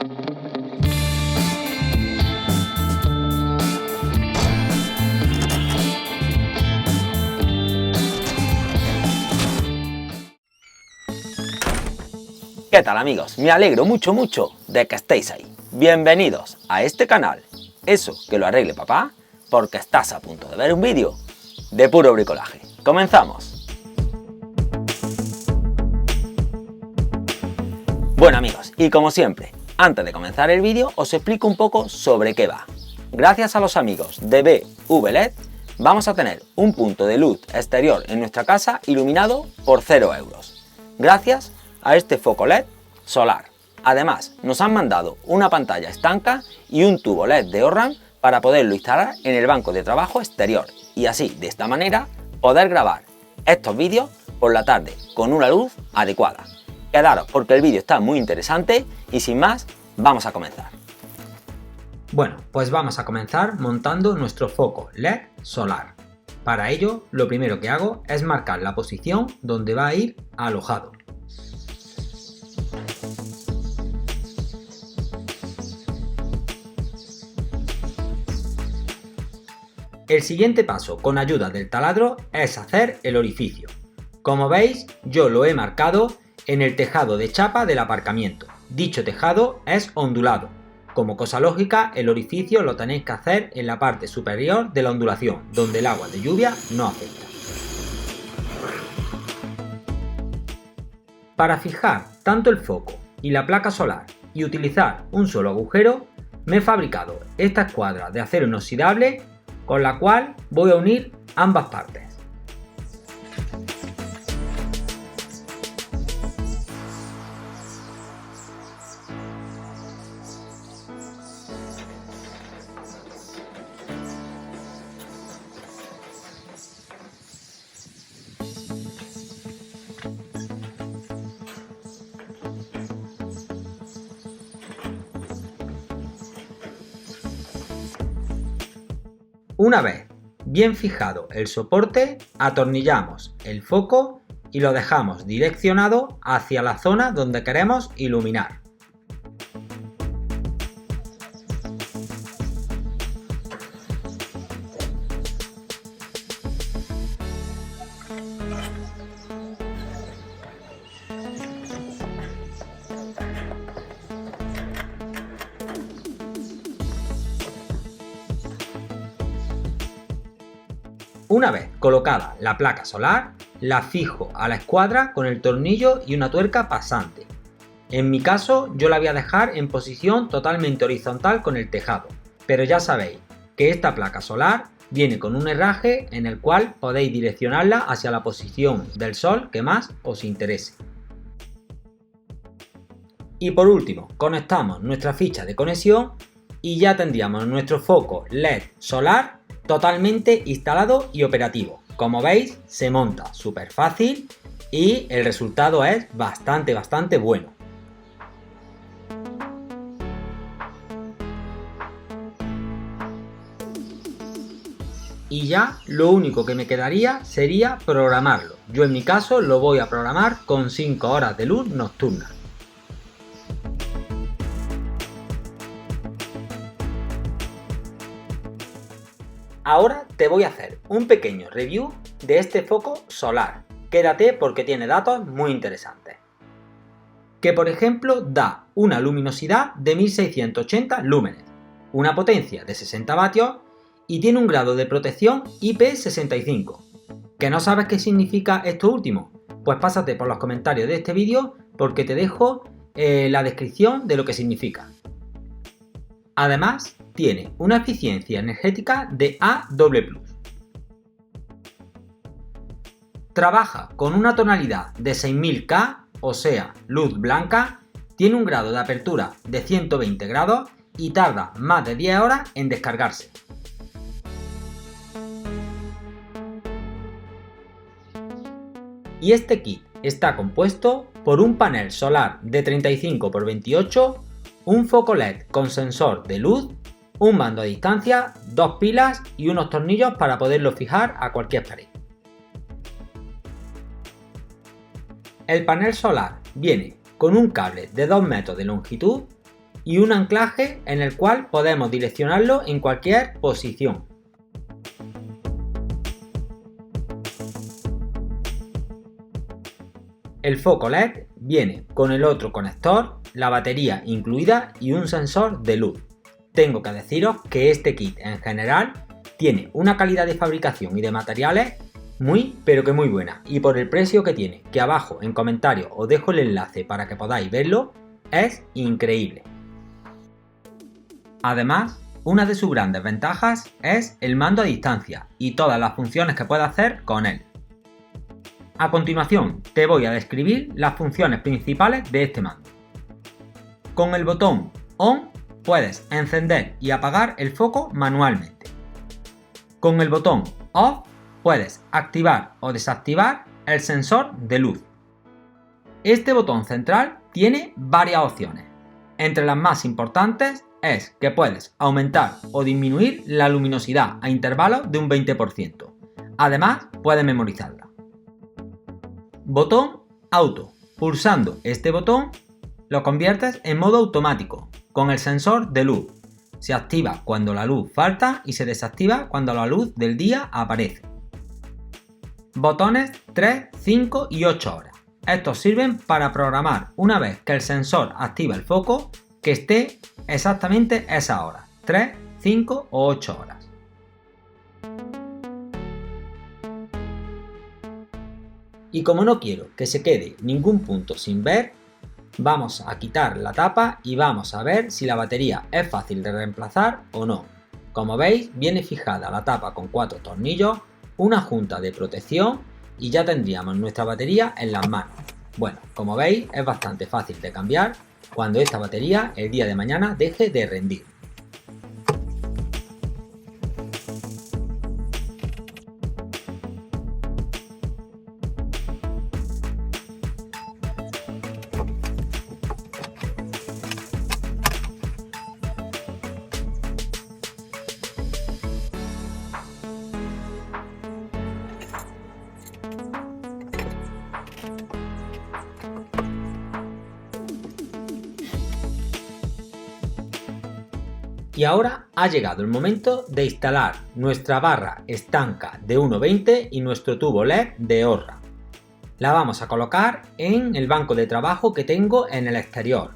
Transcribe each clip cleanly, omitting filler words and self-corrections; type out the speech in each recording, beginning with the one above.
¿Qué tal, amigos? Me alegro mucho de que estéis ahí. Bienvenidos a este canal. Eso que lo arregle papá, porque estás a punto de ver un vídeo de puro bricolaje. ¡Comenzamos! Bueno, amigos, y como siempre, antes de comenzar el vídeo os explico un poco sobre qué va. Gracias a los amigos de BVLED vamos a tener un punto de luz exterior en nuestra casa iluminado por 0 euros. Gracias a este foco LED solar. Además, nos han mandado una pantalla estanca y un tubo LED de ORRAM para poderlo instalar en el banco de trabajo exterior y así, de esta manera, poder grabar estos vídeos por la tarde con una luz adecuada. Quedaros porque el vídeo está muy interesante y sin más, vamos a comenzar. Bueno, pues vamos a comenzar montando nuestro foco LED solar. Para ello, lo primero que hago es marcar la posición donde va a ir alojado. El siguiente paso con ayuda del taladro es hacer el orificio. Como veis, yo lo he marcado en el tejado de chapa del aparcamiento. Dicho tejado es ondulado. Como cosa lógica, el orificio lo tenéis que hacer en la parte superior de la ondulación, donde el agua de lluvia no afecta. Para fijar tanto el foco y la placa solar y utilizar un solo agujero, me he fabricado esta escuadra de acero inoxidable con la cual voy a unir ambas partes. Una vez bien fijado el soporte, atornillamos el foco y lo dejamos direccionado hacia la zona donde queremos iluminar. Una vez colocada la placa solar, la fijo a la escuadra con el tornillo y una tuerca pasante. En mi caso, yo la voy a dejar en posición totalmente horizontal con el tejado, pero ya sabéis que esta placa solar viene con un herraje en el cual podéis direccionarla hacia la posición del sol que más os interese. Y por último, conectamos nuestra ficha de conexión y ya tendríamos nuestro foco LED solar totalmente instalado y operativo. Como veis, se monta súper fácil y el resultado es bastante bueno. Y ya lo único que me quedaría sería programarlo. Yo en mi caso lo voy a programar con 5 horas de luz nocturna. Ahora te voy a hacer un pequeño review de este foco solar. Quédate porque tiene datos muy interesantes. Que por ejemplo da una luminosidad de 1680 lúmenes, una potencia de 60 vatios y tiene un grado de protección IP65. ¿Que no sabes qué significa esto último? Pues pásate por los comentarios de este vídeo porque te dejo la descripción de lo que significa. Además, tiene una eficiencia energética de A++. Trabaja con una tonalidad de 6000K, o sea, luz blanca, tiene un grado de apertura de 120 grados y tarda más de 10 horas en descargarse. Y este kit está compuesto por un panel solar de 35 x 28, un foco LED con sensor de luz, un mando a distancia, 2 pilas y unos tornillos para poderlo fijar a cualquier pared. El panel solar viene con un cable de 2 metros de longitud y un anclaje en el cual podemos direccionarlo en cualquier posición. El foco LED viene con el otro conector, la batería incluida y un sensor de luz. Tengo que deciros que este kit en general tiene una calidad de fabricación y de materiales muy buena, y por el precio que tiene, que abajo en comentarios os dejo el enlace para que podáis verlo, es increíble. Además, una de sus grandes ventajas es el mando a distancia y todas las funciones que puede hacer con él. A continuación te voy a describir las funciones principales de este mando. Con el botón ON puedes encender y apagar el foco manualmente. Con el botón OFF puedes activar o desactivar el sensor de luz. Este botón central tiene varias opciones. Entre las más importantes es que puedes aumentar o disminuir la luminosidad a intervalos de un 20%. Además, puedes memorizarla. Botón Auto. Pulsando este botón lo conviertes en modo automático con el sensor de luz. Se activa cuando la luz falta y se desactiva cuando la luz del día aparece. Botones 3, 5 y 8 horas. Estos sirven para programar una vez que el sensor activa el foco que esté exactamente esa hora, 3, 5 o 8 horas. Y como no quiero que se quede ningún punto sin ver, vamos a quitar la tapa y vamos a ver si la batería es fácil de reemplazar o no. Como veis, viene fijada la tapa con 4 tornillos, una junta de protección y ya tendríamos nuestra batería en las manos. Bueno, como veis, es bastante fácil de cambiar cuando esta batería el día de mañana deje de rendir. Y ahora ha llegado el momento de instalar nuestra barra estanca de 1,20 y nuestro tubo LED de Orra. La vamos a colocar en el banco de trabajo que tengo en el exterior.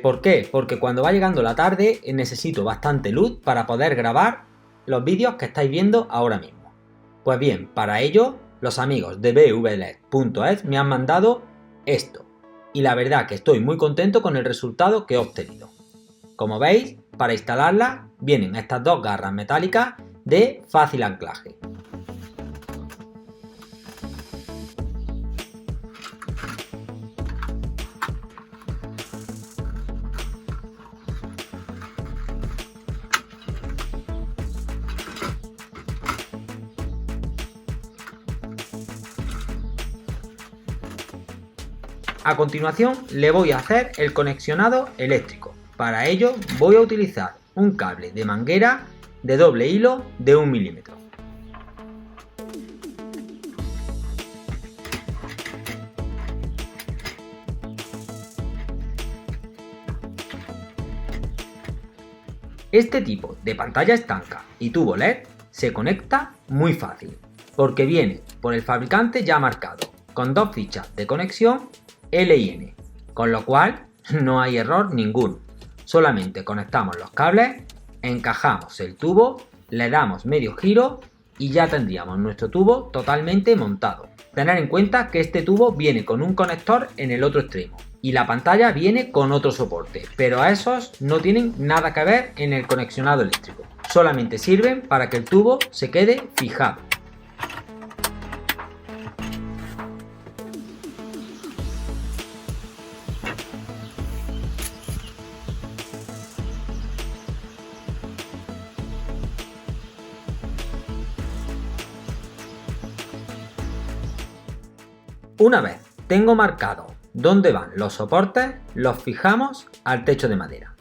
¿Por qué? Porque cuando va llegando la tarde necesito bastante luz para poder grabar los vídeos que estáis viendo ahora mismo. Pues bien, para ello los amigos de bvled.es me han mandado esto. Y la verdad que estoy muy contento con el resultado que he obtenido. Como veis, para instalarla vienen estas dos garras metálicas de fácil anclaje. A continuación le voy a hacer el conexionado eléctrico. Para ello voy a utilizar un cable de manguera de doble hilo de 1 milímetro. Este tipo de pantalla estanca y tubo LED se conecta muy fácil, porque viene por el fabricante ya marcado, con 2 fichas de conexión L y N, con lo cual no hay error ninguno. Solamente conectamos los cables, encajamos el tubo, le damos medio giro y ya tendríamos nuestro tubo totalmente montado. Tener en cuenta que este tubo viene con un conector en el otro extremo y la pantalla viene con otro soporte, pero a esos no tienen nada que ver en el conexionado eléctrico. Solamente sirven para que el tubo se quede fijado. Una vez tengo marcado dónde van los soportes, los fijamos al techo de madera.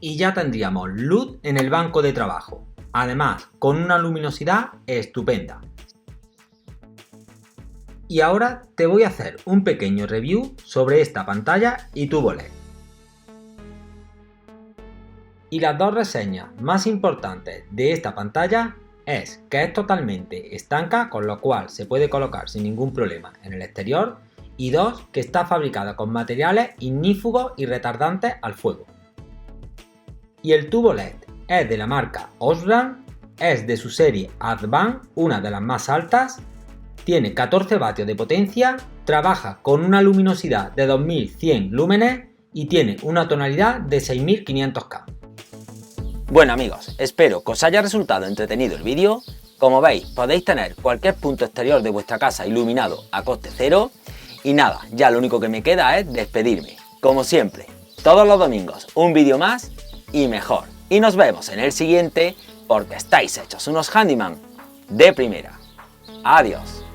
y ya tendríamos luz en el banco de trabajo, además con una luminosidad estupenda. Y ahora te voy a hacer un pequeño review sobre esta pantalla y tubo LED. Y las dos reseñas más importantes de esta pantalla es que es totalmente estanca, con lo cual se puede colocar sin ningún problema en el exterior, y dos, que está fabricada con materiales ignífugos y retardantes al fuego. Y el tubo LED es de la marca Osram, es de su serie Advan, una de las más altas, tiene 14 vatios de potencia, trabaja con una luminosidad de 2100 lúmenes y tiene una tonalidad de 6500K. Bueno amigos, espero que os haya resultado entretenido el vídeo. Como veis, podéis tener cualquier punto exterior de vuestra casa iluminado a coste cero. Y nada, ya lo único que me queda es despedirme. Como siempre, todos los domingos un vídeo más y mejor. Y nos vemos en el siguiente porque estáis hechos unos handyman de primera. Adiós.